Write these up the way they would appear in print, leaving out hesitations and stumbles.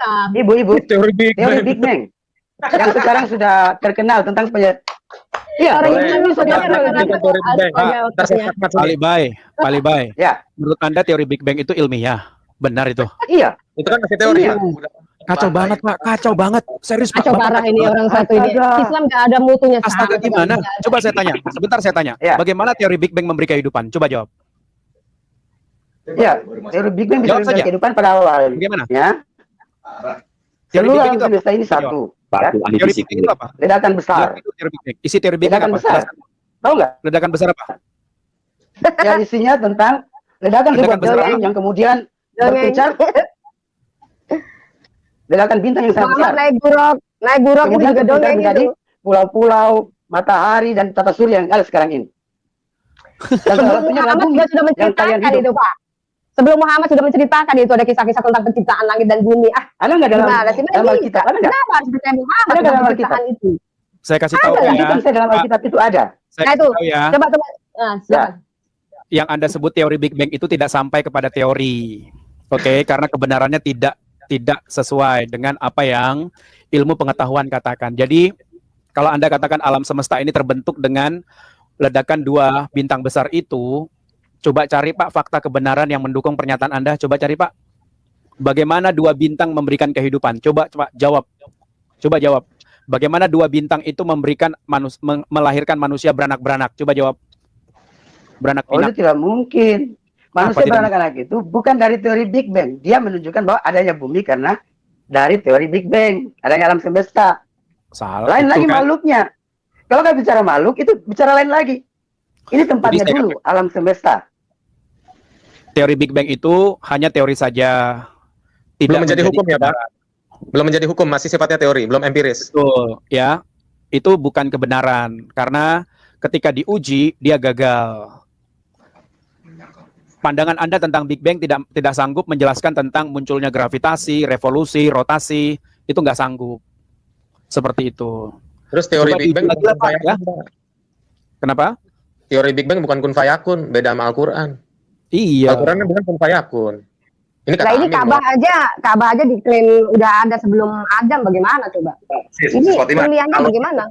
hitam. Ibu-ibu, Teori Big teori Bang. Big Bang yang sekarang sudah terkenal tentang iya, Orang boleh. Islam itu Coba saudara lanjutkan teori Big Bang. Ntar saya skakmat sini. Palibay. ya, Menurut Anda teori Big Bang itu ilmiah? Benar itu? iya. Itu kan masih teori. Iya. Kacau banget, Pak. Kacau banget. Serius, Pak. Kacau Bapak parah kacau ini banget. orang satu ini. Astaga. Islam nggak ada mutunya. Astaga, sama gimana? sekali. Coba saya tanya. Sebentar saya tanya. Ya. Bagaimana teori Big Bang memberi kehidupan? Coba jawab. Ya, teori Big Bang bisa Jawab memberi saja. kehidupan pada awal. Bagaimana? Ya, Teori seluruh Big Bang alam itu apa? semesta ini satu. Ya, Teori Big Bang itu apa? ledakan besar. Jawab itu teori Big Bang. Isi teori Big Bang Ledakan apa? besar. Jelaskan. Tahu nggak? Ledakan besar apa? Ya, isinya tentang ledakan sebuah Ledakan besar bintang apa? yang kemudian Dongeng. berpencar. Ledakan bintang yang sangat besar. Muhammad naik buruk itu Kemudian juga berpencar dongeng menjadi itu. pulau-pulau, matahari dan tata surya yang ada sekarang ini. Dan salah Sebelum satunya adalah Muhammad bumi juga sudah yang kalian menceritakan hidup. itu, Pak. Sebelum Muhammad sudah menceritakan itu ada kisah-kisah tentang penciptaan langit dan bumi. Ada nggak dalam Gimana sih? dalam Alkitab? Ada nggak? Kenapa harus percaya Muhammad Ada tentang dalam penciptaan itu? Saya kasih tahu Ada, ya. Tunjukkan saya dalam Alkitab itu ada. Saya Nah, kasih itu. tahu ya. Coba. Nah, silakan. Yang Anda sebut teori Big Bang itu tidak sampai kepada teori. Oke, karena kebenarannya tidak sesuai dengan apa yang ilmu pengetahuan katakan. Jadi, kalau Anda katakan alam semesta ini terbentuk dengan ledakan dua bintang besar itu, coba cari Pak fakta kebenaran yang mendukung pernyataan Anda. Coba cari Pak. Bagaimana dua bintang memberikan kehidupan? Coba jawab. Coba jawab. Bagaimana dua bintang itu memberikan melahirkan manusia beranak-beranak? Coba jawab. Beranak Oh, pinak. itu tidak mungkin. Manusia tidak beranak-anak itu bukan dari teori Big Bang. Dia menunjukkan bahwa adanya bumi karena dari teori Big Bang. Adanya alam semesta. Salah. Lain itu lagi kan. makhluknya. Kalau nggak bicara makhluk, itu bicara lain lagi. Ini tempatnya Jadi saya dulu, alam semesta. Teori Big Bang itu hanya teori saja. Belum menjadi hukum ya, Pak? kebenaran. Belum menjadi hukum, masih sifatnya teori, belum empiris. Betul, ya. Itu bukan kebenaran karena ketika diuji dia gagal. Pandangan Anda tentang Big Bang tidak sanggup menjelaskan tentang munculnya gravitasi, revolusi, rotasi, itu nggak sanggup. Seperti itu. Terus teori Coba Big Bang diuji lagi bukan lah, Pak, kun ya. fayakun, Pak. Kenapa? Teori Big Bang bukan kun fayakun, beda sama Al-Quran. Iya. Al-Quran kan bukan kun fayakun. Ini kata Nah, ini Amin, Ka'bah aja diklaim udah ada sebelum Adam, bagaimana coba? Ini ilmiahnya bagaimana?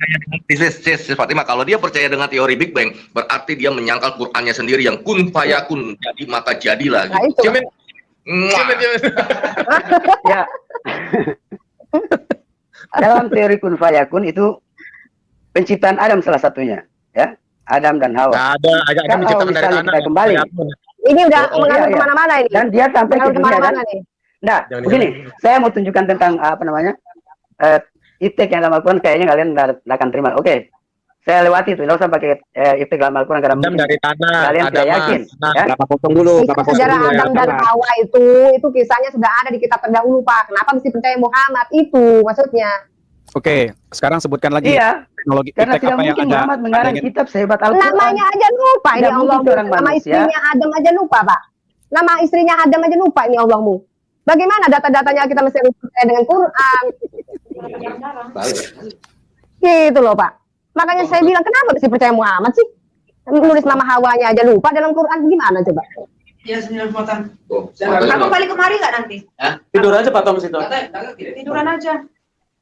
Sis Fatimah, kalau dia percaya dengan teori Big Bang, berarti dia menyangkal Qur'annya sendiri yang kun fayakun, jadi maka jadilah. Nah, Gitu. itu. Cuman, Ya. Dalam teori kun fayakun itu penciptaan Adam salah satunya, ya. Adam dan Hawa. nggak ada, ada Kalau menciptakan dari misalnya tanah. kita kembali. Fayakun. Ini udah Oh, mengalir iya, iya. kemana-mana ini. Dan dia sampai ke Mengalir dunia kan. kemana-mana nih. Nah, Jangan begini, saya mau tunjukkan tentang apa namanya iptek yang dalam Al-Quran, kayaknya kalian nggak akan terima. Oke, saya lewati itu, nggak usah pakai iptek dalam Al-Quran karena Adam mungkin dari tanah, kalian ada tidak mas. yakin. Nah, Ya? Berapa potong dulu? Itu Berapa potong sejarah dulu ya? Adam dan Hawa itu kisahnya sudah ada di kitab terdahulu, Pak. Kenapa mesti percaya Muhammad? Itu maksudnya. Oke, sekarang sebutkan lagi Iya, teknologi karena iptek tidak apa yang mungkin Anda Muhammad mengarang ingin- kitab sehebat Al-Quran. Namanya aja lupa ini Tidak mungkin Allahmu. seorang Nama manusia. istrinya Adam aja lupa, Pak. Nama istrinya Adam aja lupa ini Allahmu. Bagaimana data-datanya kita mesti percaya dengan Quran? Gitu loh, Pak. Makanya saya bilang, kenapa mesti percaya Muhammad sih? Nulis nama Hawanya aja lupa dalam Quran, gimana coba? Ya 9 potong. Oh, Kamu balik kemari nggak nanti? Tidur aja Pak Tom situ. Tiduran aja.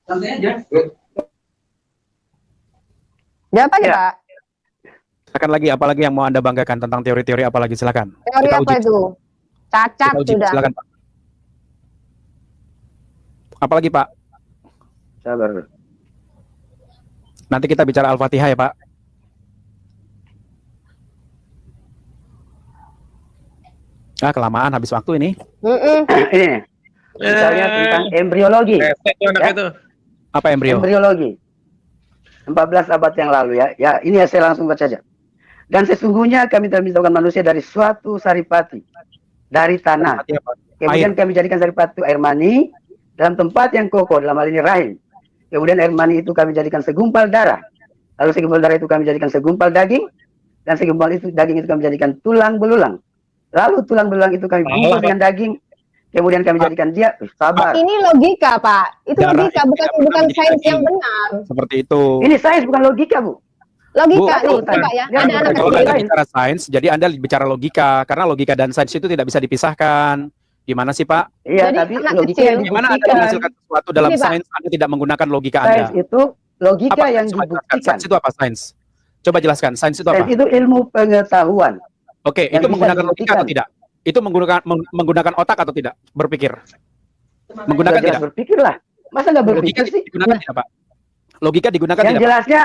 Santai aja. Jawab aja, Ya. Pak. Silakan lagi, apalagi yang mau Anda banggakan tentang teori-teori apa lagi, silakan. Teori Kita apa uji. itu? Cacat Kita uji, sudah. silakan Pak. Apalagi Pak? Sabar. Nanti kita bicara Al-Fatihah ya Pak. Ah, kelamaan habis waktu ini. Ini, misalnya tentang embriologi. Resek tuh anak Ya. itu. Apa embrio? Embriologi. 14 abad yang lalu ya. Ya, ini ya saya langsung baca saja. Dan sesungguhnya kami telah menciptakan manusia dari suatu saripati, dari tanah. Fatihah, Pak. Kemudian kami jadikan saripati air mani dalam tempat yang kokoh, dalam hal ini rahim. Kemudian air mani itu kami jadikan segumpal darah. Lalu segumpal darah itu kami jadikan segumpal daging. Dan segumpal itu daging itu kami jadikan tulang belulang. Lalu tulang belulang itu kami bungkus dengan daging. Kemudian kami jadikan dia, sabar. Ini logika, Pak. Itu Darah logika, itu bukan tidak pernah menjadi sains yang daging. benar. Seperti itu. Ini sains bukan logika, Bu. Logika Bu, nih, bukan. coba ya. Dia Ada bukan anak Kalau logika. Anda kecil. bicara sains, jadi Anda bicara logika. Karena logika dan sains itu tidak bisa dipisahkan. Gimana sih Pak? Iya, Jadi tapi anak logika kecil. yang Gimana Anda dibuktikan. menghasilkan sesuatu dalam Ini, Pak. sains Anda tidak menggunakan logika Sains Anda? itu logika Apa yang sains? Coba jelaskan. dibuktikan. Sains itu apa sains? Coba jelaskan. Sains itu apa? Sains itu ilmu pengetahuan. Oke, yang itu bisa menggunakan logika dibuktikan. atau tidak? Itu menggunakan otak atau tidak? Berpikir. Menggunakan Sudah jelas tidak? berpikir lah. Masa nggak Logika berpikir sih? digunakan tidak, Pak? Logika digunakan Yang tidak, Pak? jelasnya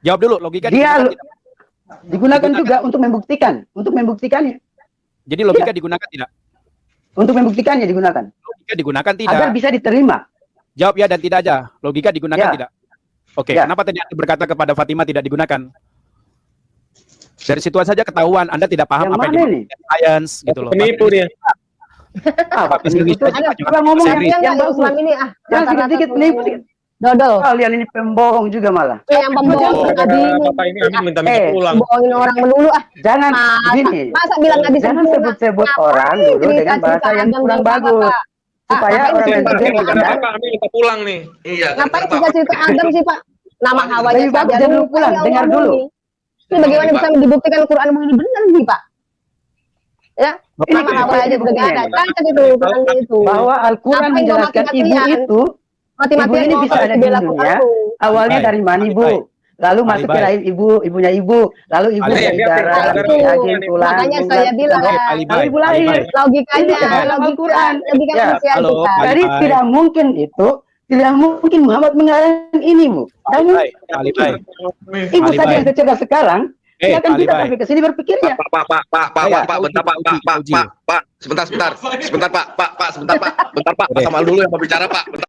Jawab dulu, logika dia digunakan tidak? digunakan juga untuk membuktikan. Untuk membuktikannya. Jadi logika digunakan tidak? Untuk membuktikannya digunakan. Logika digunakan tidak? Agar bisa diterima. Jawab ya dan tidak aja. Logika digunakan Ya. tidak? Oke, Ya. kenapa tadi Anda berkata kepada Fatima tidak digunakan? Dari situ saja ketahuan Anda tidak paham Yang apa mana yang nih? science gitu loh. Penipu dia. Apa penipu itu? Ada Coba ngomong serius. yang yang nggak bagus. Islam ini Jangan rata-rata sedikit tuh penipu. dodol. Kalian ini pembohong juga malah. Yang pembohong tadi Bapak ini Amin minta-minta Eh, pulang. bohongin orang melulu Jangan Masa, gini. masa bilang nggak bisa Jangan sempurna? sebut-sebut Ngapain orang dulu dengan cerita-cerita bahasa yang Adam kurang cerita bagus. Bapak? Supaya ngapain orang cerita- yang cerita dengar Adam? Bapak Amin minta pulang nih. Iya, kan Ngapain Bapak. cerita Adam sih Pak? Nama Hawanya Lebih bagus saja dia dulu lupa, pulang, ya dengar Allah, dulu. ini. Ini bagaimana bisa dibuktikan Quran ini benar sih Pak? Ya, Ini nama Hawa aja udah nggak ada. Cacat itu Quran itu. bahwa Al-Quran Ngapain kau menjelaskan ibu mati-matian? itu Mati-matian ibu ini ngomong bisa ada di bela dunia. Quran tuh. awalnya Baik. dari mani Baik. bu, lalu masuk ke Baik. rahim ibu, ibunya ibu, lalu ibu Baik. dari Dia darah, pintar. daging, Itu. tulang, Makanya urat, saya bilang, dan Ali lalu Baik, ibu Ali lahir. Baik. Logikanya, Ini dalam logika Al-Quran. logika Ya. manusia Halo, itu Pak. Ali Jadi Baik. tidak mungkin itu, tidak mungkin Muhammad mengarang ini bu. Dan Baik, Ali Baik. ibu Ali saja Baik. yang secerdas sekarang, ya kan Ali kita Baik. sampai ke sini berpikirnya. Pak, bentar Pak, Uji. sebentar Pak, sebentar Pak, bentar Pak, bentar Pak, bentar Pak, Pak Kamal dulu yang mau bicara Pak, bentar.